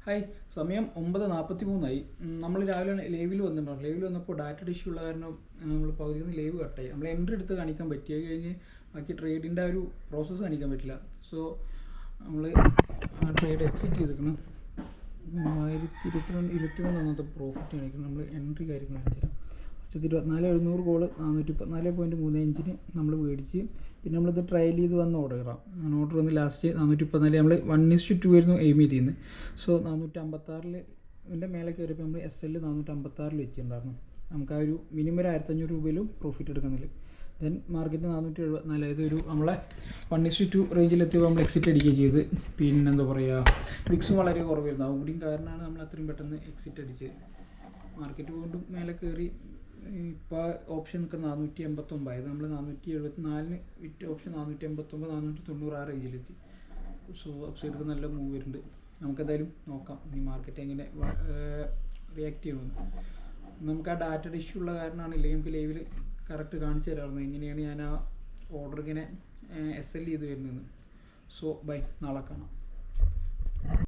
Hi, സമയം 9:43 നമ്മൾ രാവിലെ ലൈവിൽ വന്നിട്ടുണ്ടായിരുന്നു. ലൈവിൽ വന്നപ്പോൾ ഡാറ്റ ഇഷ്യൂ ഉള്ള കാരണം നമ്മൾ പകുതിയിൽ നിന്ന് ലൈവ് കട്ടായി. നമ്മൾ എൻട്രി എടുത്ത് കാണിക്കാൻ പറ്റി, അത് കഴിഞ്ഞ് ബാക്കി ട്രേഡിൻ്റെ ആ ഒരു പ്രോസസ്സ് കാണിക്കാൻ പറ്റില്ല. സോ നമ്മൾ ആ ട്രേഡ് എക്സിറ്റ് ചെയ്തിരിക്കണം. 1022 അന്നത്തെ പ്രോഫിറ്റ് കാണിക്കണം. നമ്മൾ എൻട്രി കാര്യങ്ങൾ കാണിച്ചു തരാം. ഫസ്റ്റ് 24,700 കോള് 414.35 നമ്മൾ മേടിച്ച്, പിന്നെ നമ്മളിത് ട്രയൽ ചെയ്ത് വന്ന ഓർഡർ വന്ന് ലാസ്റ്റ് 414 നമ്മൾ 1:2 ആയിരുന്നു എയിം ചെയ്തിരുന്നത്. സോ 456 ഇതിൻ്റെ മേലെ കയറിയപ്പോൾ നമ്മൾ SL 456 വെച്ചിട്ടുണ്ടായിരുന്നു. നമുക്ക് ആ ഒരു മിനിമം ഒരു 1,500 രൂപയിലും പ്രോഫിറ്റ് എടുക്കുന്നില്ല. ദെൻ മാർക്കറ്റ് 474, അതായത് ഒരു നമ്മളെ 1:2 റേഞ്ചിലെത്തിയപ്പോൾ നമ്മൾ എക്സിറ്റ് അടിക്കുകയും ചെയ്ത്. പിന്നെ എന്താ പറയുക, വിക്സും വളരെ കുറവായിരുന്നു. അതും കൂടിയും കാരണമാണ് നമ്മൾ അത്രയും പെട്ടെന്ന് എക്സിറ്റ് അടിച്ചത്. മാർക്കറ്റ് വീണ്ടും മേലെ കയറി. ഇപ്പോൾ ഓപ്ഷൻ നിൽക്കുന്ന 489, അതായത് നമ്മൾ 474 വിറ്റ് ഓപ്ഷൻ 489, 490 ആ റേഞ്ചിലെത്തി. സോ അപ്സൈഡൊക്കെ നല്ല മൂവ് വരുന്നുണ്ട്. നമുക്കെന്തായാലും നോക്കാം ഇനി മാർക്കറ്റ് എങ്ങനെ റിയാക്ട് ചെയ്യുമെന്ന്. നമുക്ക് ആ ഡാറ്റയുടെ ഇഷ്യൂ ഉള്ള കാരണമാണ്, ഇല്ലെങ്കിൽ നമുക്ക് ലൈവിൽ കറക്റ്റ് കാണിച്ചു തരാമായിരുന്നു എങ്ങനെയാണ് ഞാൻ ആ ഓർഡർ ഇങ്ങനെ SL ചെയ്ത് വരുന്നതെന്ന്. സോ ബൈ, നാളെ കാണാം.